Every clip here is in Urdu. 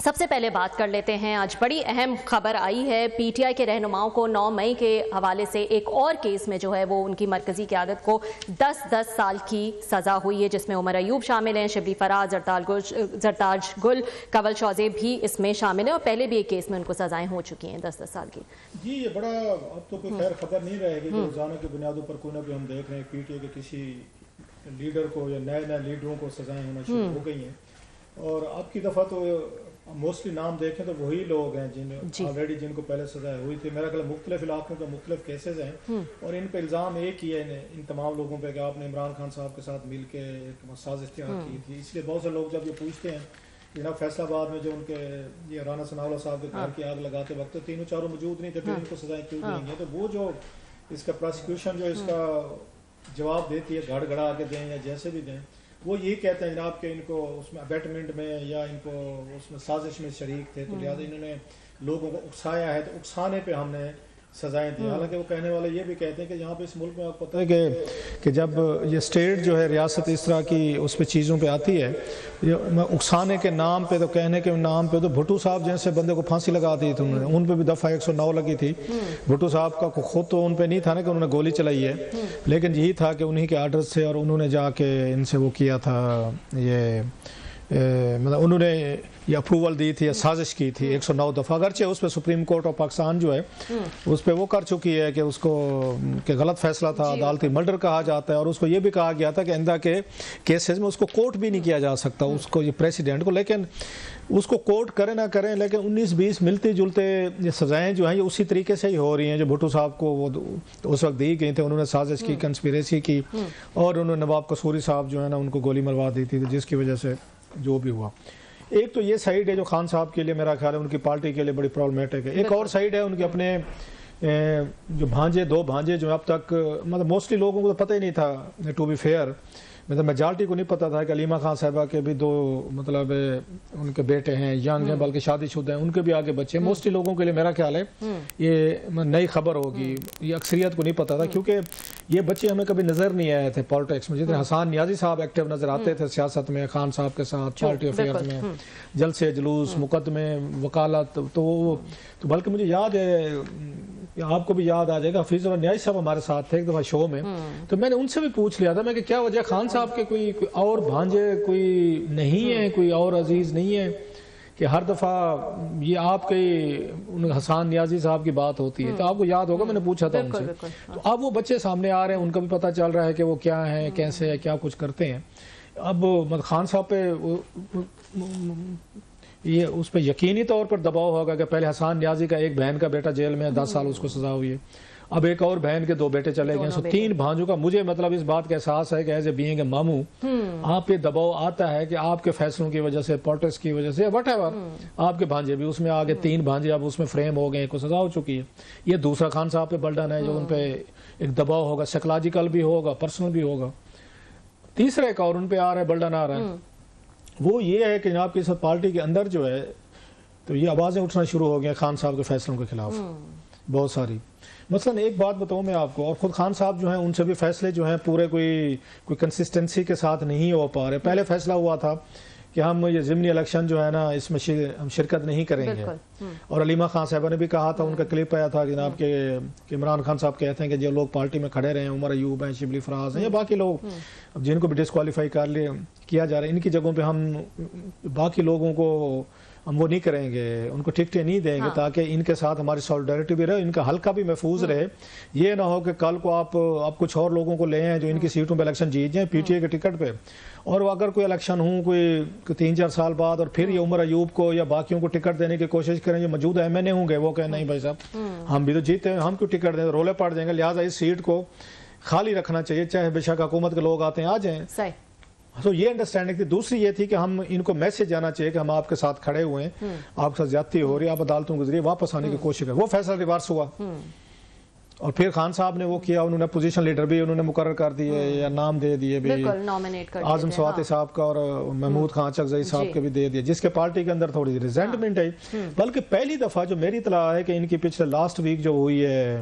سب سے پہلے بات کر لیتے ہیں، آج بڑی اہم خبر آئی ہے پی ٹی آئی کے رہنماؤں کو 9 مئی کے حوالے سے ایک اور کیس میں جو ہے وہ ان کی مرکزی قیادت کو 10 سال کی سزا ہوئی ہے، جس میں عمر ایوب شامل ہیں، شبلی فراز، زرتاج گل، کنول شوزے بھی اس میں شامل ہیں، اور پہلے بھی ایک کیس میں ان کو سزائیں ہو چکی ہیں 10 سال کی۔ جی یہ بڑا اب تو کوئی خیر خبر نہیں رہے گی کہ روزانہ کی بنیادوں پر کوئی نہ کوئی ہم دیکھ رہے ہیں پی ٹی آئی کے کسی لیڈر کو یا نئے لیڈروں کو سزائیں ہونا شروع ہو گئی ہیں، اور اب کی دفعہ تو موسٹلی نام دیکھیں تو وہی لوگ ہیں جن آلریڈی جن کو پہلے سزائیں ہوئی تھی۔ میرا خیال مختلف علاقوں کے مختلف کیسز ہیں، اور ان پہ الزام ایک ہی ہے ان تمام لوگوں پہ کہ آپ نے عمران خان صاحب کے ساتھ مل کے ایک سازش تیار کی تھی۔ اس لیے بہت سے لوگ جب یہ پوچھتے ہیں جناب فیصل آباد میں جو ان کے یہ رانا ثناء اللہ صاحب کے گھر کی آگ لگاتے وقت تینوں چاروں موجود نہیں تھے، پھر ان کو سزائیں کیوں دیں گے؟ تو وہ جو اس کا پروسیکیوشن جو اس کا جواب دیتی ہے گھڑ گھڑا کے دیں یا جیسے بھی دیں، وہ یہ کہتے ہیں جناب کہ ان کو اس میں ابیٹمنٹ میں یا ان کو اس میں سازش میں شریک تھے، تو لہٰذا انہوں نے لوگوں کو اکسایا ہے، تو اکسانے پہ ہم نے سزائیں دی۔ حالانکہ وہ کہنے والے یہ بھی کہتے ہیں کہ یہاں پہ اس ملک میں آپ کو پتہ ہے کہ جب یہ اسٹیٹ جو ہے ریاست اس طرح کی اس پہ چیزوں پہ آتی ہے، اکسانے کے نام پہ تو کہنے کے نام پہ تو بھٹو صاحب جیسے بندے کو پھانسی لگا دی تھی، انہوں نے ان پہ بھی دفعہ 109 لگی تھی۔ بھٹو صاحب کا خود تو ان پہ نہیں تھا نا کہ انہوں نے گولی چلائی ہے، لیکن یہی تھا کہ انہی کے آرڈر سے، اور انہوں نے جا کے ان سے وہ کیا تھا، یہ مطلب انہوں نے یہ اپروول دی تھی یا سازش کی تھی 109 دفعہ، اگرچہ اس پہ سپریم کورٹ آف پاکستان جو ہے اس پہ وہ کر چکی ہے کہ اس کو کہ غلط فیصلہ تھا، عدالتی مرڈر کہا جاتا ہے، اور اس کو یہ بھی کہا گیا تھا کہ آئندہ کے کیسز میں اس کو کوٹ بھی نہیں کیا جا سکتا اس کو، یہ پریسیڈنٹ کو، لیکن اس کو کوٹ کریں نہ کریں، لیکن 19-20 ملتے جلتے یہ سزائیں جو ہیں یہ اسی طریقے سے ہی ہو رہی ہیں جو بھٹو صاحب کو وہ اس وقت دی گئی تھے۔ انہوں نے سازش کی، کنسپیریسی کی، اور انہوں نے نواب قصوری صاحب جو ہے نا ان کو گولی مروا دی تھی، جس کی وجہ سے جو بھی ہوا۔ ایک تو یہ سائیڈ ہے جو خان صاحب کے لیے میرا خیال ہے ان کی پارٹی کے لیے بڑی پرابلمیٹک ہے۔ ایک اور سائیڈ ہے ان کے اپنے جو بھانجے، 2 بھانجے جو اب تک مطلب موسٹلی لوگوں کو تو پتہ ہی نہیں تھا، ٹو بی فیئر مطلب میجارٹی کو نہیں پتا تھا کہ علیمہ خان صاحبہ کے بھی 2 مطلب ان کے بیٹے ہیں، ینگ ہیں بلکہ شادی شدہ ہیں، ان کے بھی آگے بچے ہیں۔ موسٹلی لوگوں کے لیے میرا خیال ہے یہ نئی خبر ہوگی، یہ اکثریت کو نہیں پتا تھا، کیونکہ یہ بچے ہمیں کبھی نظر نہیں آئے تھے پالیٹکس میں۔ جتنے حسان نیازی صاحب ایکٹیو نظر آتے تھے سیاست میں خان صاحب کے ساتھ، پارٹی افیئرز میں، جلسے جلوس، مقدمے، وکالت، تو بلکہ مجھے یاد ہے، آپ کو بھی یاد آ جائے گا، حفیظ اللہ نیازی صاحب ہمارے ساتھ تھے ایک دفعہ شو میں، تو میں نے ان سے بھی پوچھ لیا تھا میں کہ کیا وجہ خان صاحب کے کوئی اور بھانجے کوئی نہیں ہیں، کوئی اور عزیز نہیں ہے کہ ہر دفعہ یہ آپ کے حسان نیازی صاحب کی بات ہوتی ہے؟ تو آپ کو یاد ہوگا میں نے پوچھا تھا ان سے، تو اب وہ بچے سامنے آ رہے ہیں، ان کا بھی پتہ چل رہا ہے کہ وہ کیا ہیں، کیسے ہیں، کیا کچھ کرتے ہیں۔ اب خان صاحب پہ یہ اس پہ یقینی طور پر دباؤ ہوگا کہ پہلے حسان نیازی کا ایک بہن کا بیٹا جیل میں 10 سال اس کو سزا ہوئی ہے، اب ایک اور بہن کے 2 بیٹے چلے گئے، سو 3 بھانجوں کا مجھے مطلب اس بات کا احساس ہے کہ ایز اے بینگ اے ماموں آپ پہ دباؤ آتا ہے کہ آپ کے فیصلوں کی وجہ سے، پالیٹکس کی وجہ سے، وٹ ایور آپ کے بھانجے بھی اس میں آگے 3 بھانجے اب اس میں فریم ہو گئے، کو سزا ہو چکی ہے۔ یہ دوسرا خان صاحب پہ برڈن ہے جو ان پہ ایک دباؤ ہوگا، سائیکولوجیکل بھی ہوگا، پرسنل بھی ہوگا۔ تیسرا ایک اور ان پہ آ رہا ہے، برڈن آ رہا ہے، وہ یہ ہے کہ جناب کی اس پارٹی کے اندر جو ہے تو یہ آوازیں اٹھنا شروع ہو گئیں خان صاحب کے فیصلوں کے خلاف بہت ساری۔ مثلا ایک بات بتاؤں میں آپ کو، اور خود خان صاحب جو ہیں ان سے بھی فیصلے جو ہیں پورے کوئی کنسسٹنسی کے ساتھ نہیں ہو پا رہے۔ پہلے فیصلہ ہوا تھا کہ ہم یہ ضمنی الیکشن جو ہے نا اس میں ہم شرکت نہیں کریں گے، اور علیمہ خان صاحبہ نے بھی کہا تھا، ان کا کلپ آیا تھا جناب کہ عمران خان صاحب کہتے ہیں کہ جو لوگ پارٹی میں کھڑے رہے ہیں، عمر ایوب ہیں، شبلی فراز ہیں، یا باقی لوگ جن کو بھی ڈسکوالیفائی کیا جا رہا ہے، ان کی جگہوں پہ ہم باقی لوگوں کو ہم وہ نہیں کریں گے، ان کو ٹکٹیں نہیں دیں گے تاکہ ان کے ساتھ ہماری سولیڈیرٹی بھی رہے، ان کا حلقہ بھی محفوظ رہے۔ یہ نہ ہو کہ کل کو آپ کچھ اور لوگوں کو لے ہیں جو ان کی سیٹوں پہ الیکشن جیت جائیں پی ٹی اے کے ٹکٹ پہ، اور اگر کوئی الیکشن ہوں کوئی 3-4 سال بعد اور پھر یہ عمر ایوب کو یا باقیوں کو ٹکٹ دینے کی کوشش کریں جو موجودہ ایم این اے ہوں گے، وہ کہیں نہیں بھائی صاحب ہم بھی تو جیتے ہیں، ہم کیوں ٹکٹ دیں، رولے پڑ جائیں گے، لہٰذا اس سیٹ کو خالی رکھنا چاہیے، چاہے بے شک حکومت کے لوگ آتے ہیں آ جائیں۔ تو یہ انڈرسٹینڈنگ تھی۔ دوسری یہ تھی کہ ہم ان کو میسج جانا چاہیے کہ ہم آپ کے ساتھ کھڑے ہوئے ہیں، آپ کے ساتھ زیادتی ہو رہی ہے، آپ عدالتوں کے ذریعے واپس آنے کی کوشش کریں۔ وہ فیصلہ ریورس ہوا، اور پھر خان صاحب نے وہ کیا، انہوں نے پوزیشن لیڈر بھی انہوں نے مقرر کر دیے یا نام دے دیے بھی، اعظم سواتی صاحب کا اور محمود خان چکزئی صاحب کے بھی دے دیے، جس کے پارٹی کے اندر تھوڑی ریزنٹمنٹ ہے۔ بلکہ پہلی دفعہ جو میری اطلاع ہے کہ ان کی پچھلے لاسٹ ویک جو ہوئی ہے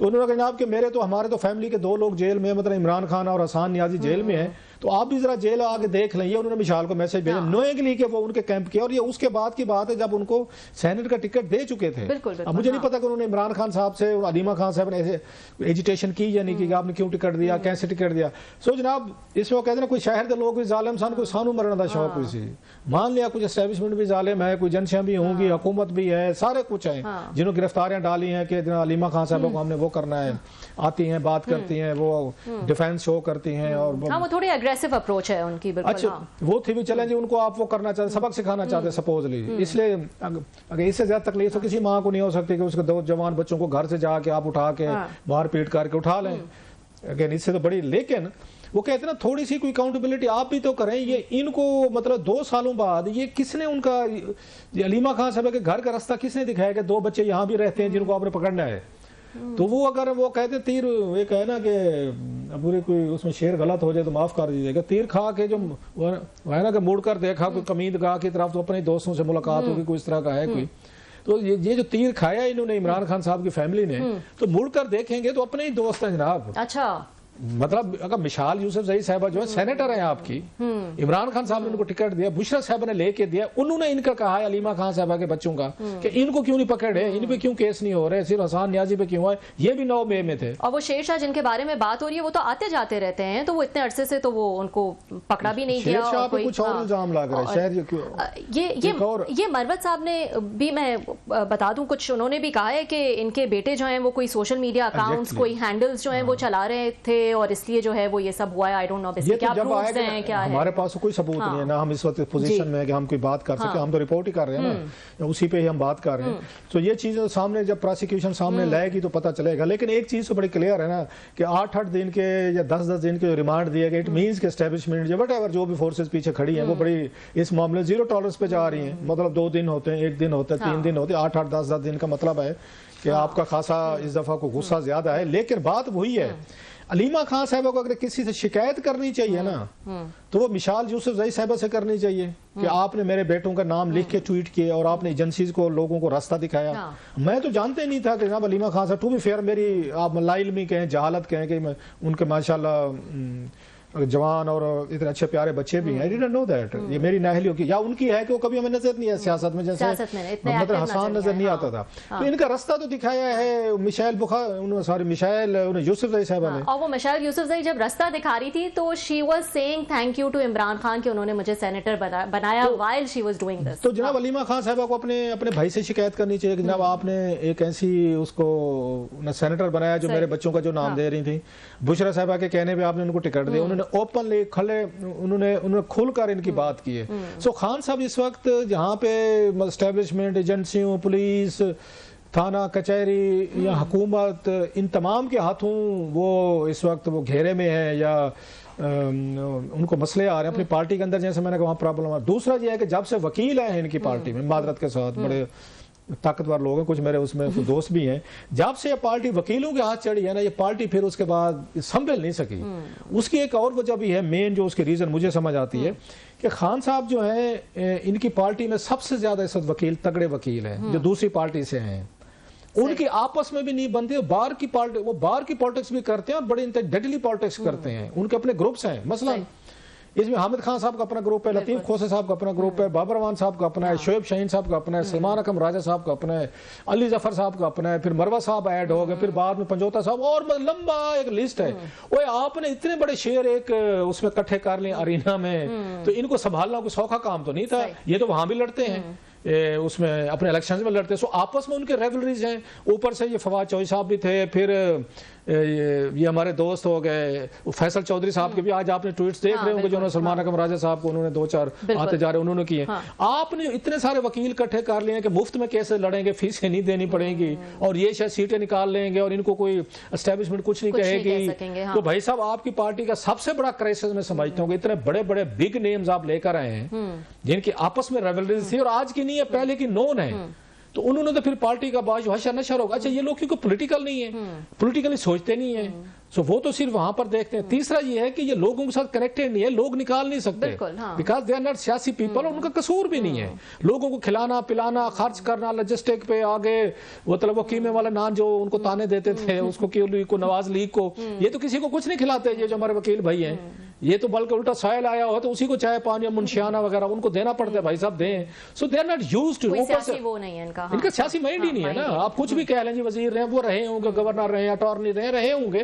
تو انہوں نے کہا جناب کہ ہمارے تو فیملی کے 2 لوگ جیل میں، مطلب عمران خان اور حسان نیازی جیل میں ہیں، تو آپ بھی ذرا جیل آگے دیکھ لیں. یہ انہوں نے مشال کو میسج بھیجا نوئنگلی کہ وہ ان کے کیمپ کیا، اور یہ اس کے بعد کی بات ہے جب ان کو سینٹ کا ٹکٹ دے چکے تھے. اب مجھے نہیں پتا کہ انہوں نے عمران خان صاحب سے اور علیمہ خان صاحب نے ایسے ایجیٹیشن کی یا نہیں کی کہ آپ نے کیوں ٹکٹ دیا، کیسے ٹکٹ دیا. سو جناب اس میں وہ کہتے ہیں نا کوئی شہر کے لوگ بھی ظالم سان، کوئی سانو مرنے کا شوق ہوئی سی. مان لیا کچھ اسٹیبلشمنٹ بھی ظالم ہے، کوئی جنشیاں بھی ہوں گی، حکومت بھی ہے، سارے کچھ ہیں جنہوں گرفتاریاں ڈالی ہیں کہ علیمہ خان صاحب کو ہم نے وہ کرنا ہے. آتی ہیں، بات کرتی ہیں، وہ ڈیفینس شو کرتی ہیں، اور وہ تھوڑی اگریسو اپروچ ہے ان کی. اچھا وہ تھی بھی چلیں جی، ان کو آپ وہ کرنا چاہتے، سبق سکھانا چاہتے سپوزلی. اس لیے اگر اس سے زیادہ تکلیف تو کسی ماں کو نہیں ہو سکتی کہ اس کے 2 جوان بچوں کو گھر سے جا کے آپ اٹھا کے مار پیٹ کر کے اٹھا لیں. اگین اس سے تو بڑی، لیکن وہ کہتے ہیں نا تھوڑی سی کوئی اکاؤنٹیبلٹی آپ بھی تو کریں. یہ ان کو مطلب 2 سالوں بعد یہ کس نے ان کا علیمہ خان صاحب کے گھر کا رستہ کس نے دکھایا کہ 2 بچے یہاں بھی رہتے ہیں جن کو آپ نے پکڑنا ہے. تو وہ اگر وہ کہتے تیر، ایک ہے نا کہ پورے کوئی اس میں شعر غلط ہو جائے تو معاف کر دیجیے گا، تیر کھا کے جو ہے نا کہ مڑ کر دیکھا کوئی کمید گاہ کی طرف تو اپنے دوستوں سے ملاقات ہوگی، کوئی اس طرح کا ہے کوئی. تو یہ جو تیر کھایا انہوں نے عمران خان صاحب کی فیملی نے، تو مڑ کر دیکھیں گے تو اپنے ہی دوست ہیں جناب. اچھا مطلب اگر مشال یوسف زئی صاحبہ جو ہے سینیٹر ہیں آپ کی، عمران خان صاحب نے ان کو ٹکٹ دیا، بشرا صاحبہ نے لے کے دیا، انہوں نے ان کا کہا ہے علیمہ خان صاحبہ کے بچوں کا کہ ان کو کیوں نہیں پکڑے، ان پہ کیوں کیس نہیں ہو رہے، صرف حسان نیازی پہ کیوں ہے. یہ بھی 9 مئی میں تھے. اور وہ شیر شاہ جن کے بارے میں بات ہو رہی ہے وہ تو آتے جاتے رہتے ہیں، تو وہ اتنے عرصے سے تو وہ ان کو پکڑا بھی نہیں گیا. شیر شاہ پہ کچھ اور الزام لگ رہا ہے شاید. یہ مروت صاحب نے بھی، میں بتا دوں کچھ انہوں نے بھی کہا ہے کہ ان کے بیٹے جو ہیں وہ کوئی سوشل میڈیا اکاؤنٹس، کوئی ہینڈلز جو ہیں وہ چلا رہے تھے، اور اس لیے جو ہے وہ یہ سب ہوا ہے. آئی ڈونٹ نو بیسکلی کیا پروفز ہیں، کیا ہے. ہمارے پاس کوئی ثبوت نہیں ہے، نہ ہم اس وقت پوزیشن میں ہیں کہ ہم کوئی بات کر سکیں. ہم تو رپورٹ ہی کر رہے ہیں نا، اسی پہ ہی ہم بات کر رہے ہیں. تو یہ چیز سامنے جب پروسیکیوشن سامنے لائے گی تو پتہ چلے گا. لیکن ایک چیز تو بڑی کلیئر ہے نا کہ 8 دن کے یا 10 دن کے ریمانڈ دیے گئے، اٹ مینس کہ اسٹیبلشمنٹ جو وٹ ایور جو بھی فورسز پیچھے کھڑی ہیں وہ بڑی اس معاملے 0 ٹالرنس پہ جا رہی ہیں. مطلب 2 دن ہوتے ہیں، 1 دن ہوتا ہے، 3 دن ہوتے ہیں، 8 10 دن کا مطلب ہے کہ آپ کا خاصا اس دفعہ کو غصہ زیادہ ہے. لیکن بات وہی ہے، علیمہ خان صاحبہ کو اگر کسی سے شکایت کرنی چاہیے نا تو وہ مشال یوسف زئی صاحبہ سے کرنی چاہیے کہ آپ نے میرے بیٹوں کا نام لکھ کے ٹویٹ کیے اور آپ نے ایجنسیز کو، لوگوں کو راستہ دکھایا. میں تو جانتے نہیں تھا کہ جناب علیمہ خان صاحب، ٹو بی فیئر میری آپ لا علمی کہیں، جہالت کہیں کہ ان کے ماشاءاللہ جوان اور اتنے اچھے پیارے بچے بھی ہیں. I didn't know that. یہ میری نااہلی ہوگی یا ان کی ہے کہ وہ کبھی ہمیں نظر نہیں ہے سیاست میں، جیسے محمد حسان نظر نہیں آتا تھا. تو ان کا رستہ تو دکھایا ہے مشائل یوسف زئی صاحبہ نے. اور وہ مشائل یوسف زئی جب رستہ دکھا رہی تھی تو she was saying thank you to Imran Khan کہ انہوں نے مجھے سینیٹر بنایا while she was doing this. تو جناب علیمہ خان صاحبہ کو اپنے بھائی سے شکایت کرنی چاہیے کہ جناب آپ نے ایک ایسی اس کو سینیٹر بنایا جو میرے بچوں کا جو نام دے رہی تھی. بشرا صاحبہ کے کہنے پہ آپ نے ان کو ٹکٹ دیا. انہوں نے اوپنلی انہوں نے کھل کر ان کی بات کی ہے. سو خان صاحب اس وقت جہاں پہ اسٹیبلشمنٹ، ایجنسیوں، پولیس، تھانہ، کچہری یا حکومت، ان تمام کے ہاتھوں وہ اس وقت وہ گھیرے میں ہے یا ان کو مسئلے آ رہے ہیں اپنی پارٹی کے اندر، جیسے میں نے کہا وہاں پرابلم. دوسرا یہ ہے کہ جب سے وکیل ہیں ان کی پارٹی میں، معذرت کے ساتھ بڑے طاقتور لوگ ہیں کچھ، میرے اس میں دوست بھی ہیں، جب سے یہ پارٹی وکیلوں کے ہاتھ چڑھی ہے نا، یہ پارٹی پھر اس کے بعد سنبھل نہیں سکی. اس کی ایک اور وجہ بھی ہے، مین جو اس کی ریزن مجھے سمجھ آتی ہے کہ خان صاحب جو ہیں ان کی پارٹی میں سب سے زیادہ اس وقت وکیل، تگڑے وکیل ہیں جو دوسری پارٹی سے ہیں. ان کی آپس میں بھی نہیں بنتی. وہ باہر کی پالیٹکس بھی کرتے ہیں اور بڑی ڈیڈلی پالیٹکس کرتے ہیں. ان کے اپنے گروپس ہیں. مثلا اس میں حامد خان صاحب کا اپنا گروپ ہے، لطیف کھوسے صاحب کا اپنا گروپ ہے، بابر امان صاحب کا اپنا ہے، شعیب شاہین صاحب کا اپنا ہے، سلمان اکرم راجہ صاحب کا اپنا ہے، علی ظفر صاحب کا اپنا ہے، پھر مروہ صاحب ایڈ ہو گئے، پھر بعد میں پنجوتا صاحب، اور لمبا ایک لسٹ ہے. وہ آپ نے اتنے بڑے شیئر ایک اس میں کٹھے کر لیں ارینا میں، تو ان کو سنبھالنا کوئی سوکھا کام تو نہیں تھا. یہ تو وہاں بھی لڑتے ہیں، اس میں اپنے الیکشنز میں لڑتے. سو آپس میں ان کے ریولریز ہیں. اوپر سے یہ فواد چوہدری صاحب بھی تھے، پھر یہ ہمارے دوست ہو گئے فیصل چودھری صاحب کے بھی آج آپ نے ٹویٹس دیکھ رہے ہوں گے جو انہوں نے سلمان اکرم راجہ صاحب کو انہوں نے 2-4 آتے جا رہے انہوں نے کیے. آپ نے اتنے سارے وکیل کٹھے کر لیے کہ مفت میں کیسے لڑیں گے، فیسیں نہیں دینی پڑیں گی اور یہ شاید سیٹیں نکال لیں گے اور ان کو کوئی اسٹیبلشمنٹ کچھ نہیں کہے گی. تو بھائی صاحب آپ کی پارٹی کا سب سے بڑا کرائسس میں سمجھتا ہوں کہ اتنے بڑے بڑے بگ نیمز آپ لے کر آئے ہیں جن کی آپس میں ریولریز تھی اور آج کی نہیں ہے، پہلے کی نون ہے. تو انہوں نے تو پھر پارٹی کا باعث حشر نشر ہوگا. اچھا یہ لوگ کیونکہ پولیٹیکل نہیں ہے، پولیٹیکلی سوچتے نہیں ہیں، سو وہ تو صرف وہاں پر دیکھتے ہیں. تیسرا یہ ہے کہ یہ لوگوں کے ساتھ کنیکٹڈ نہیں ہے, لوگ نکال نہیں سکتے بیکاز دے آر ناٹ سیاسی پیپل, اور ان کا قصور بھی نہیں ہے. لوگوں کو کھلانا پلانا خرچ کرنا لوجسٹک پہ آگے مطلب وہ قیمے والا نان جو ان کو تانے دیتے تھے اس کو نواز لیگ کو, یہ تو کسی کو کچھ نہیں کھلاتے. یہ جو ہمارے وکیل بھائی ہیں یہ تو بلکہ الٹا سائل آیا ہوا تو اسی کو چائے پانی منشیانہ وغیرہ ان کو دینا پڑتا ہے, بھائی صاحب دیں. سو دے آر ناٹ یوزڈ, ان کا سیاسی مائنڈ ہی نہیں ہے نا. آپ کچھ بھی کہہ لیں جی وزیر رہے وہ رہے ہوں گے, گورنر رہے اٹارنی رہے ہوں گے.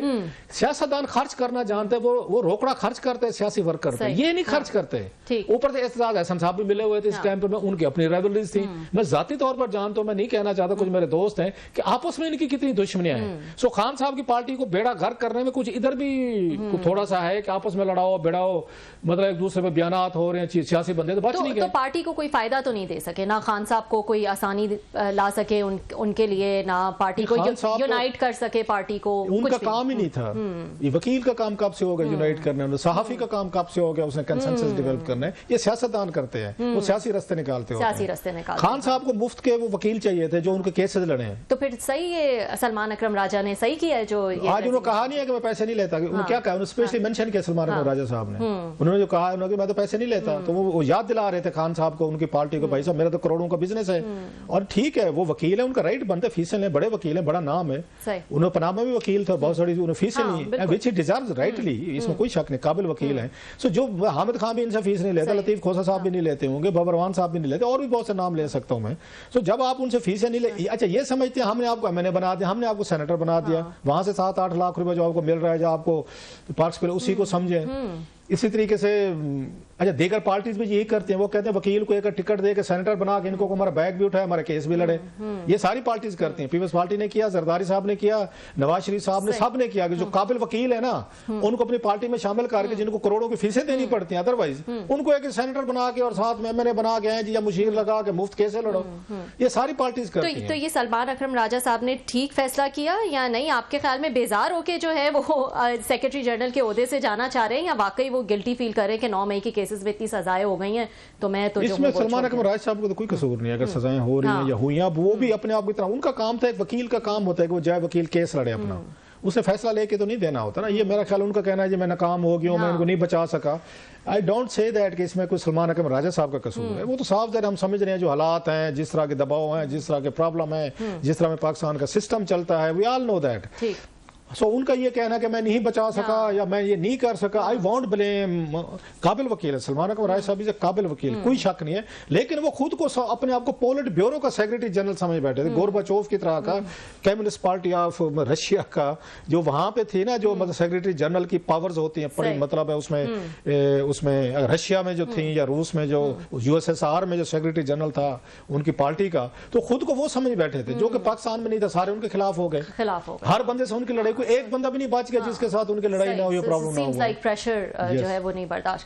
سیاستدان خرچ کرنا جانتے, وہ روکڑا خرچ کرتے سیاسی ورکر پہ, یہ نہیں خرچ کرتے. اوپر سے اعتزاز احسن صاحب بھی ملے ہوئے تھے اس ٹائم پہ, ان کی اپنی ریولریز تھی. میں ذاتی طور پر جانتا ہوں, میں نہیں کہنا چاہتا, کچھ میرے دوست ہیں کہ آپس میں ان کی کتنی دشمنیاں ہیں. سو خان صاحب کی پارٹی کو بیڑا غرق کرنے میں کچھ ادھر بھی تھوڑا سا ہے کہ آپس میں لڑاؤ بیڑاؤ, مطلب ایک دوسرے پہ بیانات ہو رہے ہیں سیاسی بندے, تو بچ نہیں گئے. تو پارٹی کو کوئی فائدہ تو نہیں دے سکے, نہ خان صاحب کو کوئی آسانی لا سکے ان کے لیے, نہ پارٹی کو یونائٹ کر سکے پارٹی کو. ان کا کام ہی نہیں تھا. یہ وکیل کا کام کب سے ہو گیا یونائٹ کرنا, صحافی کا کام کب سے ہو گیا اس نے کنسنسس ڈیولپ کرنا ہے. یہ سیاستدان کرتے ہیں, وہ سیاسی رستے نکالتے ہیں. خان صاحب کو مفت کے وہ وکیل چاہیے تھے جو ان کے کیسز لڑے ہیں. تو پھر صحیح ہے سلمان اکرم راجہ نے صحیح کیا ہے جو آج انہوں نے کہا نہیں ہے کہ میں پیسے نہیں لیتا. انہوں نے کیا کہا, انہوں نے اسپیشلی مینشن کیا سلمان اکرم راجہ صاحب نے, انہوں نے جو کہا کہ میں تو پیسے نہیں لیتا. تو وہ یاد دلا رہے تھے خان صاحب کو, ان کی پارٹی کو, بھائی صاحب میرا تو کروڑوں کا بزنس ہے. اور ٹھیک ہے وہ وکیل ہے, ان کا رائٹ بنتا ہے, فیسیں لیں, بڑے وکیل ہیں, بڑا نام ہے. انہوں پناما بھی وکیل تھا, بہت ساری انہوں فیسیں لی which he deserves rightly, اس میں کوئی شک نہیں, قابل وکیل ہیں. سو جو حامد خان بھی ان سے فیس نہیں لیتا, لطیف کھوسا صاحب بھی نہیں لیتے ہوں گے, بابروان صاحب بھی نہیں لیتے, اور بھی بہت سے نام لے سکتا ہوں میں. سو جب آپ ان سے فیسیں نہیں لے, اچھا یہ سمجھتے ہیں ہم نے آپ کو MNA بنا دیا, ہم نے آپ کو سینیٹر بنا دیا, وہاں سے 7-8 لاکھ روپے جو آپ کو مل رہا ہے جو آپ کو پارکس پہ, اسی کو سمجھیں. اسی طریقے سے اچھا دیگر پارٹیز بھی یہی کرتے ہیں, وہ کہتے ہیں وکیل کو ایک ٹکٹ دے کے سینیٹر بنا کے ان کو ہمارا بیگ بھی اٹھائے, ہمارا کیس بھی لڑے. یہ ساری پارٹیز کرتی ہیں, پیپلز پارٹی نے کیا, زرداری صاحب نے کیا, نواز شریف صاحب نے, سب نے کیا کہ جو قابل وکیل ہے نا ان کو اپنی پارٹی میں شامل کر کے, جن کو کروڑوں کی فیسیں دینی پڑتی ہیں ادروائز, ان کو ایک سینیٹر بنا کے اور ساتھ میں MNA بنا کے ہیں جی, یا مشیر لگا کے مفت کیسے لڑو. یہ ساری پارٹیز کرتی ہیں. تو یہ سلمان اکرم راجہ صاحب نے ٹھیک فیصلہ کیا یا نہیں آپ کے خیال میں؟ بیزار ہو کے جو ہے وہ سیکرٹری جنرل کے عہدے سے جانا چاہ رہے ہیں, یا واقعی وہ گلٹی فیل کر رہے ہیں کہ 9 مئی کی کیسز میں اتنی سزائیں ہو گئی ہیں تو میں تو اس میں سلمان اکرم راجہ صاحب کو تو کوئی قصور نہیں ہے. اگر سزائیں ہو رہی ہیں یا ہوئی ہیں, وہ بھی اپنے آپ کی طرح, ان کا کام تھا, ایک وکیل کا کام ہوتا ہے کہ وہ جائے وکیل کیس لڑے اپنا, اسے فیصلہ لے کے تو نہیں دینا ہوتا نا. یہ میرا خیال ان کا کہنا ہے جی میں ناکام ہو گیا ہوں, میں ان کو نہیں بچا سکا. آئی ڈونٹ سے دیٹ کہ اس میں کوئی سلمان اکرم راجہ صاحب کا قصور ہے. وہ تو صاف ظاہر ہم سمجھ رہے ہیں جو حالات ہیں, جس طرح کے دباؤ ہیں, جس طرح کے پرابلم ہیں, جس طرح میں پاکستان کا سسٹم چلتا ہے, وی آل نو دیٹ. سو ان کا یہ کہنا کہ میں نہیں بچا سکا یا میں یہ نہیں کر سکا, آئی وانٹ بلیم. قابل وکیل ہے سلمان اکرم راجہ صاحب, قابل وکیل, کوئی شک نہیں ہے. لیکن وہ خود کو اپنے آپ کو پولٹ بیورو کا سیکرٹری جنرل سمجھ بیٹھے تھے, گورباچوف کی طرح کا, کمیونسٹ پارٹی آف رشیا کا جو وہاں پہ تھی نا, جو مطلب سیکرٹری جنرل کی پاورز ہوتی ہیں بڑی, مطلب ہے اس میں رشیا میں جو تھیں یا روس میں جو USSR میں جو سیکرٹری جنرل تھا ان کی پارٹی کا, تو خود کو وہ سمجھ بیٹھے تھے, جو کہ پاکستان میں نہیں تھا, سارے ان کے خلاف ہو گئے. ہر بندے سے ان کی لڑائی, کوئی ایک بندہ بھی نہیں بچ گیا جس کے ساتھ ان کی لڑائی نہ ہو, یہ پرابلم نہ ہو. پریشر جو ہے وہ نہیں برداشت کر